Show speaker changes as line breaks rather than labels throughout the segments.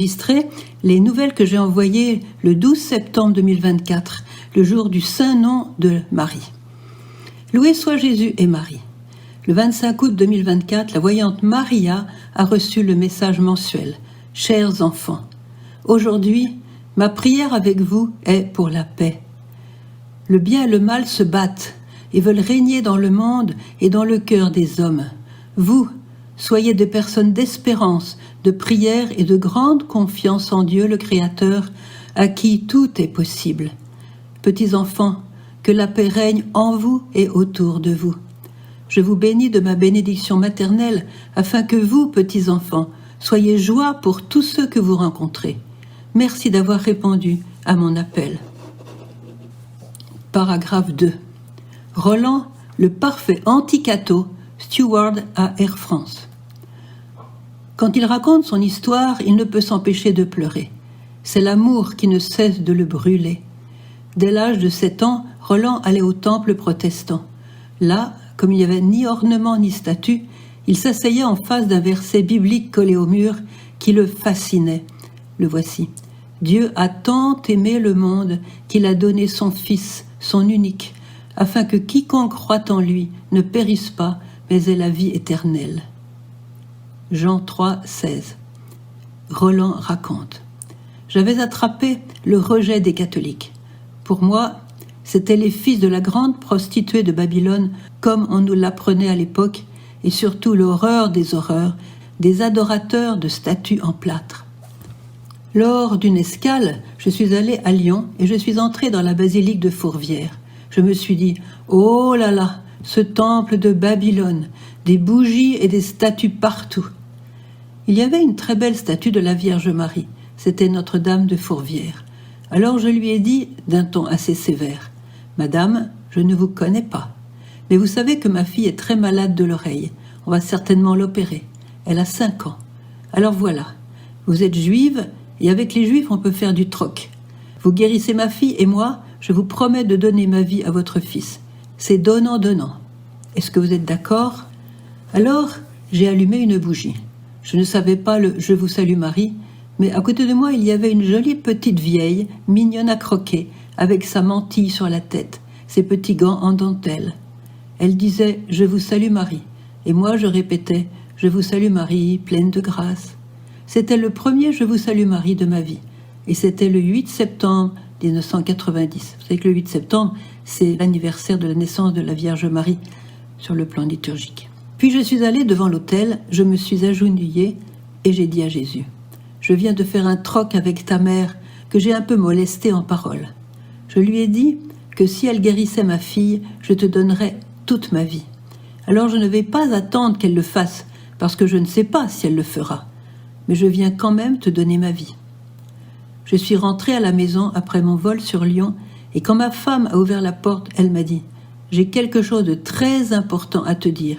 Enregistré les nouvelles que j'ai envoyées le 12 septembre 2024, le jour du Saint Nom de Marie. Loué soit Jésus et Marie. Le 25 août 2024, la voyante Maria a reçu le message mensuel « Chers enfants, aujourd'hui, ma prière avec vous est pour la paix. Le bien et le mal se battent et veulent régner dans le monde et dans le cœur des hommes. Vous, soyez des personnes d'espérance, de prière et de grande confiance en Dieu le Créateur, à qui tout est possible. Petits enfants, que la paix règne en vous et autour de vous. Je vous bénis de ma bénédiction maternelle, afin que vous, petits enfants, soyez joie pour tous ceux que vous rencontrez. Merci d'avoir répondu à mon appel. Paragraphe 2. Roland, le parfait anti-catho, steward à Air France. Quand il raconte son histoire, il ne peut s'empêcher de pleurer. C'est l'amour qui ne cesse de le brûler. Dès l'âge de 7 ans, Roland allait au temple protestant. Là, comme il n'y avait ni ornement ni statue, il s'asseyait en face d'un verset biblique collé au mur qui le fascinait. Le voici. « Dieu a tant aimé le monde qu'il a donné son Fils, son unique, afin que quiconque croit en lui ne périsse pas, mais ait la vie éternelle. » Jean 3, 16. Roland raconte. J'avais attrapé le rejet des catholiques. Pour moi, c'étaient les fils de la grande prostituée de Babylone, comme on nous l'apprenait à l'époque, et surtout l'horreur des horreurs, des adorateurs de statues en plâtre. Lors d'une escale, je suis allé à Lyon et je suis entré dans la basilique de Fourvière. Je me suis dit, oh là là, ce temple de Babylone, des bougies et des statues partout. Il y avait une très belle statue de la Vierge Marie, c'était Notre-Dame de Fourvière. Alors je lui ai dit d'un ton assez sévère, « Madame, je ne vous connais pas, mais vous savez que ma fille est très malade de l'oreille, on va certainement l'opérer, elle a 5 ans. Alors voilà, vous êtes juive et avec les juifs on peut faire du troc. Vous guérissez ma fille et moi, je vous promets de donner ma vie à votre fils. C'est donnant-donnant. Est-ce que vous êtes d'accord ?» Alors j'ai allumé une bougie. Je ne savais pas le « Je vous salue Marie », mais à côté de moi, il y avait une jolie petite vieille, mignonne à croquer, avec sa mantille sur la tête, ses petits gants en dentelle. Elle disait « Je vous salue Marie », et moi je répétais « Je vous salue Marie, pleine de grâce ». C'était le premier « Je vous salue Marie » de ma vie, et c'était le 8 septembre 1990. Vous savez que le 8 septembre, c'est l'anniversaire de la naissance de la Vierge Marie sur le plan liturgique. Puis je suis allée devant l'autel, je me suis agenouillée et j'ai dit à Jésus, « Je viens de faire un troc avec ta mère que j'ai un peu molestée en parole. Je lui ai dit que si elle guérissait ma fille, je te donnerais toute ma vie. Alors je ne vais pas attendre qu'elle le fasse, parce que je ne sais pas si elle le fera, mais je viens quand même te donner ma vie. » Je suis rentrée à la maison après mon vol sur Lyon, et quand ma femme a ouvert la porte, elle m'a dit, « J'ai quelque chose de très important à te dire. »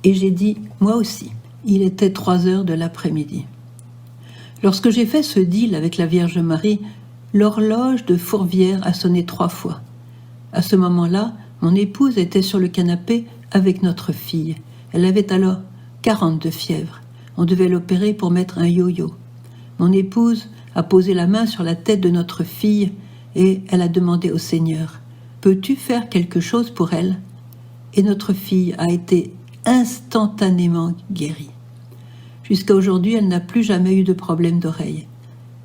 Et j'ai dit, moi aussi. Il était 3 heures de l'après-midi. Lorsque j'ai fait ce deal avec la Vierge Marie, l'horloge de Fourvière a sonné 3 fois. À ce moment-là, mon épouse était sur le canapé avec notre fille. Elle avait alors 40 de fièvre. On devait l'opérer pour mettre un yo-yo. Mon épouse a posé la main sur la tête de notre fille et elle a demandé au Seigneur, « Peux-tu faire quelque chose pour elle ?» Et notre fille a été instantanément guérie. Jusqu'à aujourd'hui, elle n'a plus jamais eu de problème d'oreille.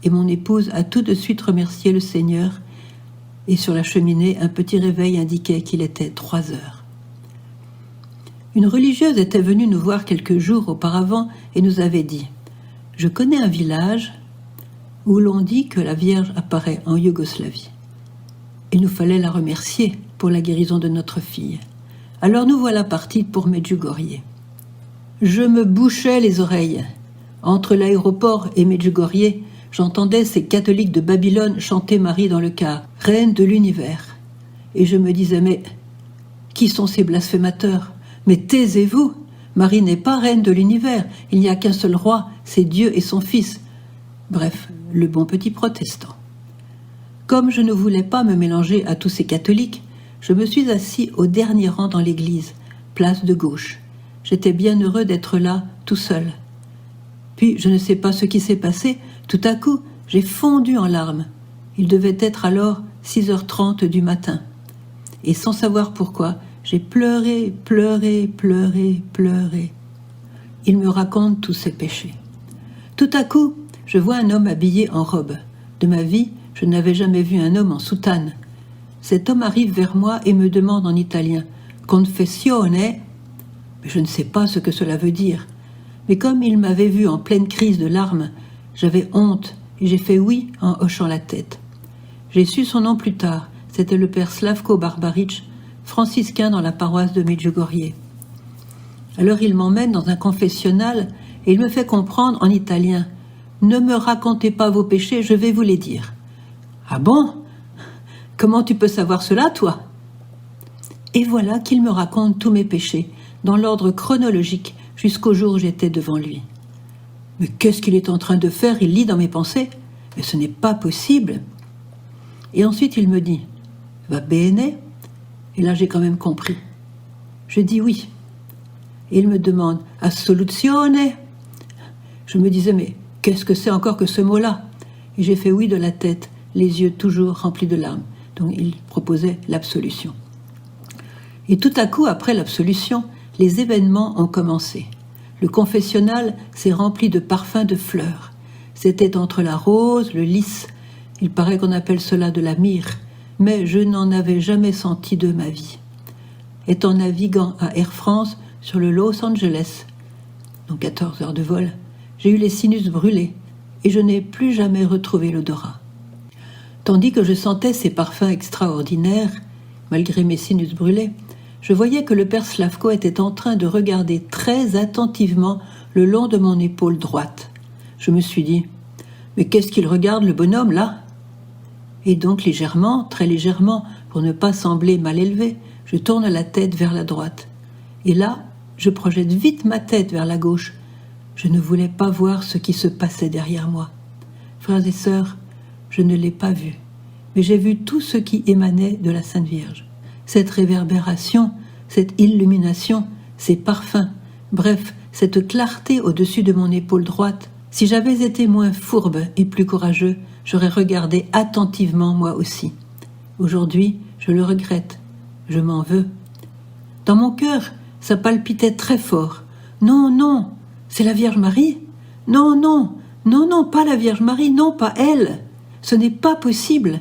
Et mon épouse a tout de suite remercié le Seigneur et sur la cheminée, un petit réveil indiquait qu'il était 3 heures. Une religieuse était venue nous voir quelques jours auparavant et nous avait dit « Je connais un village où l'on dit que la Vierge apparaît en Yougoslavie. » Il nous fallait la remercier pour la guérison de notre fille. Alors nous voilà partis pour Medjugorje. Je me bouchais les oreilles. Entre l'aéroport et Medjugorje, j'entendais ces catholiques de Babylone chanter Marie dans le car, reine de l'univers. Et je me disais, mais qui sont ces blasphémateurs? Mais taisez-vous, Marie n'est pas reine de l'univers, il n'y a qu'un seul roi, c'est Dieu et son Fils. Bref, le bon petit protestant. Comme je ne voulais pas me mélanger à tous ces catholiques, je me suis assis au dernier rang dans l'église, place de gauche. J'étais bien heureux d'être là, tout seul. Puis, je ne sais pas ce qui s'est passé, tout à coup, j'ai fondu en larmes. Il devait être alors 6h30 du matin. Et sans savoir pourquoi, j'ai pleuré, pleuré, pleuré, pleuré. Il me raconte tous ses péchés. Tout à coup, je vois un homme habillé en robe. De ma vie, je n'avais jamais vu un homme en soutane. Cet homme arrive vers moi et me demande en italien « Confessione ?» Mais je ne sais pas ce que cela veut dire. Mais comme il m'avait vu en pleine crise de larmes, j'avais honte et j'ai fait oui en hochant la tête. J'ai su son nom plus tard, c'était le père Slavko Barbaric, franciscain dans la paroisse de Medjugorje. Alors il m'emmène dans un confessionnal et il me fait comprendre en italien « Ne me racontez pas vos péchés, je vais vous les dire. »« Ah bon ? Comment tu peux savoir cela, toi ?» Et voilà qu'il me raconte tous mes péchés, dans l'ordre chronologique, jusqu'au jour où j'étais devant lui. Mais qu'est-ce qu'il est en train de faire ? Il lit dans mes pensées. Mais ce n'est pas possible. Et ensuite il me dit « Va bene ?» Et là j'ai quand même compris. Je dis oui. Et il me demande « Assoluzione ?» Je me disais « Mais qu'est-ce que c'est encore que ce mot-là ?» Et j'ai fait oui de la tête, les yeux toujours remplis de larmes. Donc il proposait l'absolution. Et tout à coup, après l'absolution, les événements ont commencé. Le confessionnal s'est rempli de parfums de fleurs. C'était entre la rose, le lys, il paraît qu'on appelle cela de la myrrhe, mais je n'en avais jamais senti de ma vie. Étant naviguant à Air France sur le Los Angeles, donc 14 heures de vol, j'ai eu les sinus brûlés et je n'ai plus jamais retrouvé l'odorat. Tandis que je sentais ces parfums extraordinaires, malgré mes sinus brûlés, je voyais que le père Slavko était en train de regarder très attentivement le long de mon épaule droite. Je me suis dit « Mais qu'est-ce qu'il regarde, le bonhomme, là ?» Et donc légèrement, très légèrement, pour ne pas sembler mal élevé, je tourne la tête vers la droite. Et là, je projette vite ma tête vers la gauche. Je ne voulais pas voir ce qui se passait derrière moi. Frères et sœurs, je ne l'ai pas vu, mais j'ai vu tout ce qui émanait de la Sainte Vierge. Cette réverbération, cette illumination, ces parfums, bref, cette clarté au-dessus de mon épaule droite. Si j'avais été moins fourbe et plus courageux, j'aurais regardé attentivement moi aussi. Aujourd'hui, je le regrette, je m'en veux. Dans mon cœur, ça palpitait très fort. Non, non, c'est la Vierge Marie ? Non, non, non, non, pas la Vierge Marie, non, pas elle. Ce n'est pas possible.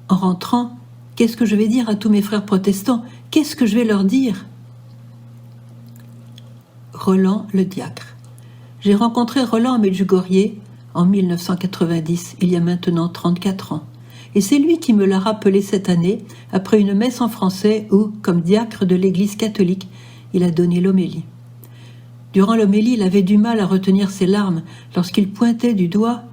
En rentrant, qu'est-ce que je vais dire à tous mes frères protestants ? Qu'est-ce que je vais leur dire ? Roland le diacre. J'ai rencontré Roland à Medjugorje en 1990, il y a maintenant 34 ans. Et c'est lui qui me l'a rappelé cette année, après une messe en français où, comme diacre de l'Église catholique, il a donné l'homélie. Durant l'homélie, il avait du mal à retenir ses larmes lorsqu'il pointait du doigt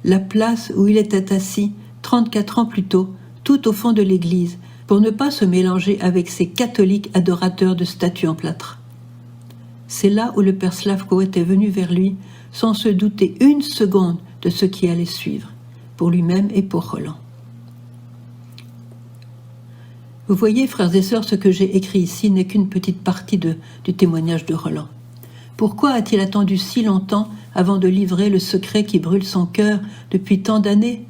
la place où il était assis 34 ans plus tôt, tout au fond de l'église, pour ne pas se mélanger avec ces catholiques adorateurs de statues en plâtre. C'est là où le père Slavko était venu vers lui, sans se douter une seconde de ce qui allait suivre, pour lui-même et pour Roland. Vous voyez, frères et sœurs, ce que j'ai écrit ici n'est qu'une petite partie du témoignage de Roland. Pourquoi a-t-il attendu si longtemps avant de livrer le secret qui brûle son cœur depuis tant d'années ?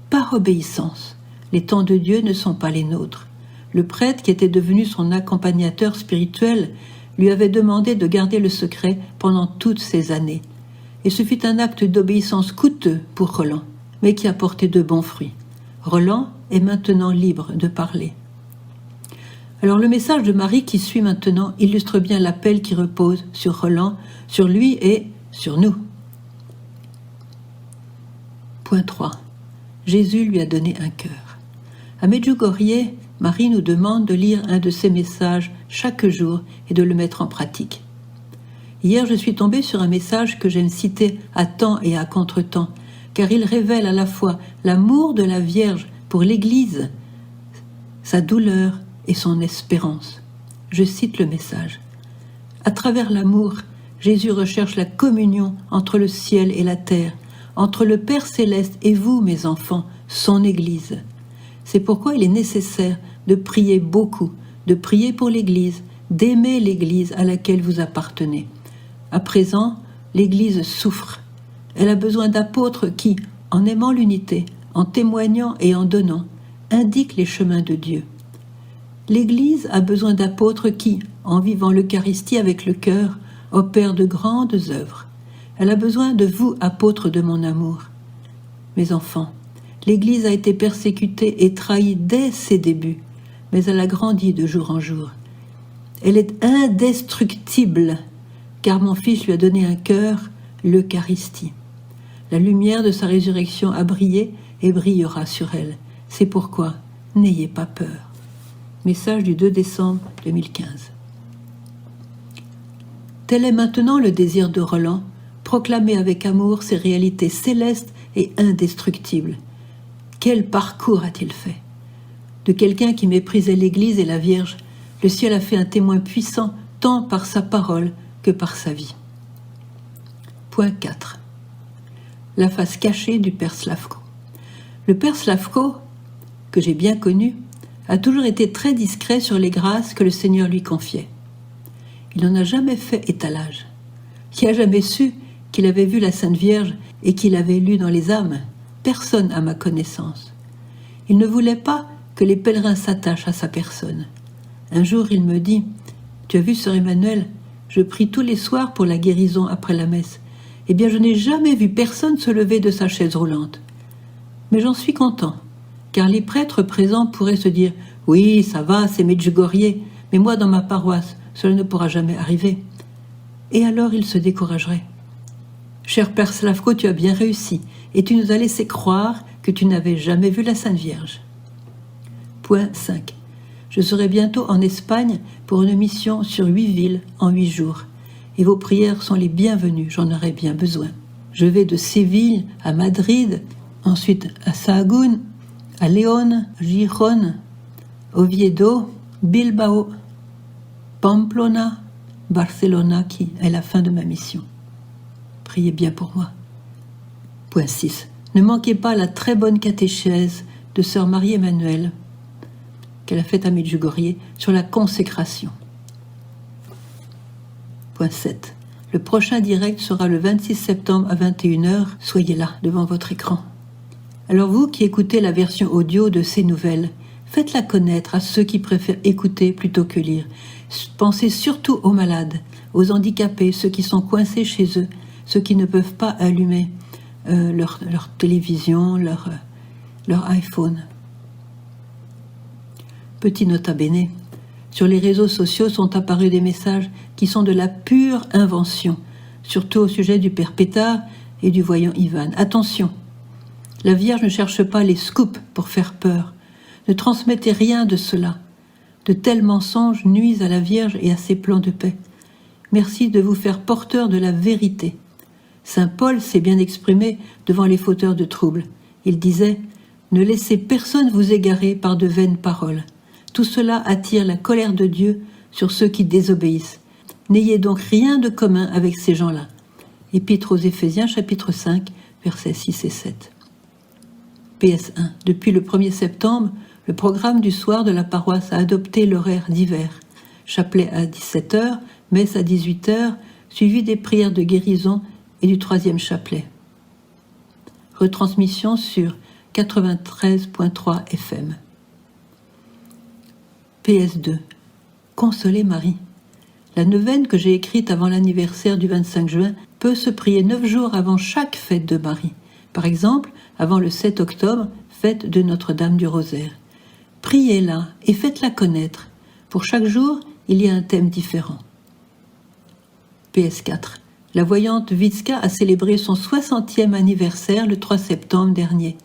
Par obéissance. Les temps de Dieu ne sont pas les nôtres. Le prêtre, qui était devenu son accompagnateur spirituel, lui avait demandé de garder le secret pendant toutes ces années. Et ce fut un acte d'obéissance coûteux pour Roland, mais qui a porté de bons fruits. Roland est maintenant libre de parler. Alors le message de Marie qui suit maintenant illustre bien l'appel qui repose sur Roland, sur lui et sur nous. Point 3. Jésus lui a donné un cœur. À Medjugorje, Marie nous demande de lire un de ses messages chaque jour et de le mettre en pratique. Hier, je suis tombée sur un message que j'aime citer à temps et à contre-temps, car il révèle à la fois l'amour de la Vierge pour l'Église, sa douleur et son espérance. Je cite le message. À travers l'amour, Jésus recherche la communion entre le ciel et la terre, entre le Père céleste et vous, mes enfants, son Église. C'est pourquoi il est nécessaire de prier beaucoup, de prier pour l'Église, d'aimer l'Église à laquelle vous appartenez. À présent, l'Église souffre. Elle a besoin d'apôtres qui, en aimant l'unité, en témoignant et en donnant, indiquent les chemins de Dieu. L'Église a besoin d'apôtres qui, en vivant l'Eucharistie avec le cœur, opèrent de grandes œuvres. Elle a besoin de vous, apôtres de mon amour. Mes enfants, l'Église a été persécutée et trahie dès ses débuts, mais elle a grandi de jour en jour. Elle est indestructible, car mon Fils lui a donné un cœur, l'Eucharistie. La lumière de sa résurrection a brillé et brillera sur elle. C'est pourquoi, n'ayez pas peur. Message du 2 décembre 2015. Tel est maintenant le désir de Roland, proclamer avec amour ces réalités célestes et indestructibles. Quel parcours a-t-il fait? De quelqu'un qui méprisait l'Église et la Vierge, le ciel a fait un témoin puissant tant par sa parole que par sa vie. Point 4. La face cachée du père Slavko. Le père Slavko, que j'ai bien connu, a toujours été très discret sur les grâces que le Seigneur lui confiait. Il n'en a jamais fait étalage. Qui a jamais su qu'il avait vu la Sainte Vierge et qu'il avait lu dans les âmes? Personne à ma connaissance. Il ne voulait pas que les pèlerins s'attachent à sa personne. Un jour, il me dit « Tu as vu, sœur Emmanuelle, je prie tous les soirs pour la guérison après la messe. Eh bien, je n'ai jamais vu personne se lever de sa chaise roulante. Mais j'en suis content, car les prêtres présents pourraient se dire « Oui, ça va, c'est Medjugorje, mais moi, dans ma paroisse, cela ne pourra jamais arriver. » Et alors, ils se décourageraient. Cher Père Slavko, tu as bien réussi, et tu nous as laissé croire que tu n'avais jamais vu la Sainte Vierge. Point 5. Je serai bientôt en Espagne pour une mission sur 8 villes en 8 jours. Et vos prières sont les bienvenues, j'en aurai bien besoin. Je vais de Séville à Madrid, ensuite à Sahagún, à Léon, Gijón, Oviedo, Bilbao, Pamplona, Barcelona, qui est la fin de ma mission. Priez bien pour moi. Point 6. Ne manquez pas la très bonne catéchèse de sœur Marie-Emmanuelle qu'elle a faite à Medjugorje sur la consécration. Point 7. Le prochain direct sera le 26 septembre à 21h. Soyez là, devant votre écran. Alors vous qui écoutez la version audio de ces nouvelles, faites-la connaître à ceux qui préfèrent écouter plutôt que lire. Pensez surtout aux malades, aux handicapés, ceux qui sont coincés chez eux, ceux qui ne peuvent pas allumer leur télévision, leur iPhone. Petit nota bene, sur les réseaux sociaux sont apparus des messages qui sont de la pure invention, surtout au sujet du père Pétard et du voyant Ivan. Attention, la Vierge ne cherche pas les scoops pour faire peur. Ne transmettez rien de cela. De tels mensonges nuisent à la Vierge et à ses plans de paix. Merci de vous faire porteur de la vérité. Saint Paul s'est bien exprimé devant les fauteurs de troubles. Il disait « Ne laissez personne vous égarer par de vaines paroles. Tout cela attire la colère de Dieu sur ceux qui désobéissent. N'ayez donc rien de commun avec ces gens-là. » Épître aux Éphésiens, chapitre 5, versets 6 et 7. PS1. Depuis le 1er septembre, le programme du soir de la paroisse a adopté l'horaire d'hiver. Chapelet à 17h, messe à 18h, suivi des prières de guérison et du 3e chapelet. Retransmission sur 93.3 FM. PS2. Consoler Marie. La neuvaine que j'ai écrite avant l'anniversaire du 25 juin peut se prier 9 jours avant chaque fête de Marie. Par exemple, avant le 7 octobre, fête de Notre-Dame du Rosaire. Priez-la et faites-la connaître. Pour chaque jour, il y a un thème différent. PS4. La voyante Vitska a célébré son 60e anniversaire le 3 septembre dernier.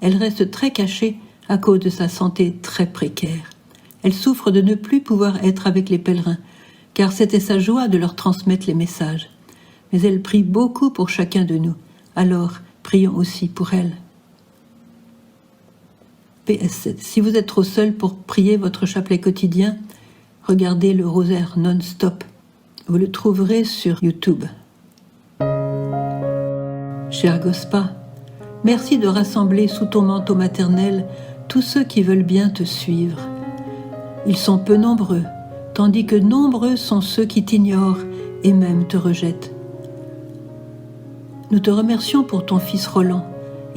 Elle reste très cachée à cause de sa santé très précaire. Elle souffre de ne plus pouvoir être avec les pèlerins, car c'était sa joie de leur transmettre les messages. Mais elle prie beaucoup pour chacun de nous. Alors, prions aussi pour elle. PS7. Si vous êtes trop seul pour prier votre chapelet quotidien, regardez le rosaire non-stop. Vous le trouverez sur YouTube. Cher Gospa, merci de rassembler sous ton manteau maternel tous ceux qui veulent bien te suivre. Ils sont peu nombreux, tandis que nombreux sont ceux qui t'ignorent et même te rejettent. Nous te remercions pour ton fils Roland,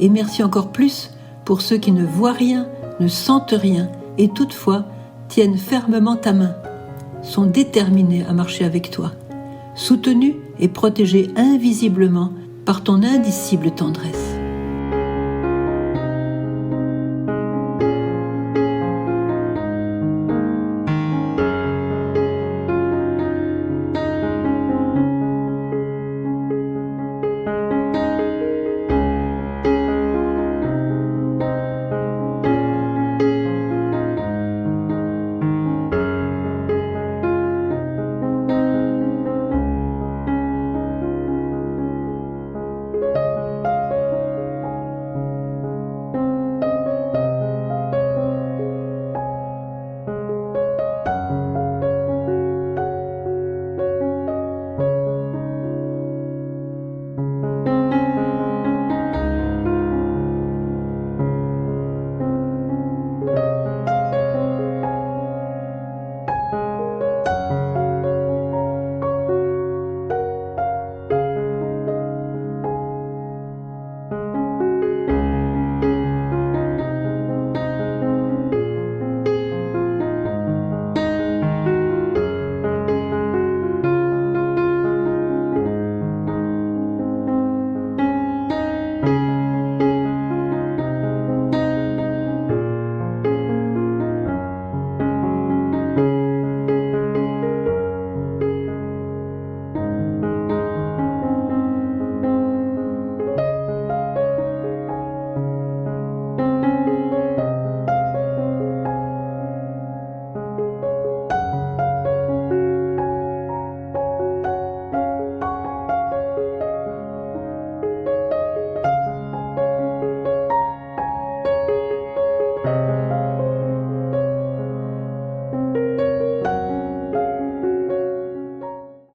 et merci encore plus pour ceux qui ne voient rien, ne sentent rien, et toutefois tiennent fermement ta main, sont déterminés à marcher avec toi, soutenus et protégés invisiblement par ton indicible tendresse.